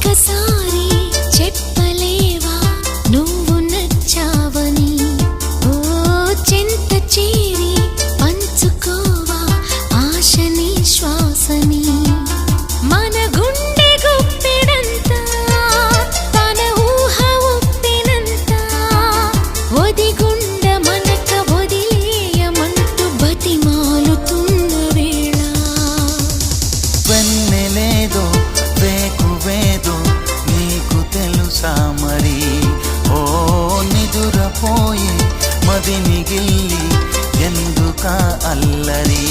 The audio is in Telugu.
ఒక్కసారి చెప్పలేవా నువ్వు నచ్చావని? ఓ చెంత చేరి పంచుకోవా ఆశని శ్వాసని? మన గుండె గుప్పెడంతా తన ఊహ ఉప్పినంత ఒదిగుండ మనక వదిలేయమంటూ బతిమాలుతున్న వేళ వెన్నెలేదో వేకువేదో నీకు తెలుసా మరి? ఓ నిదురపోయే మదిని గిల్లి ఎందుకా అల్లరి?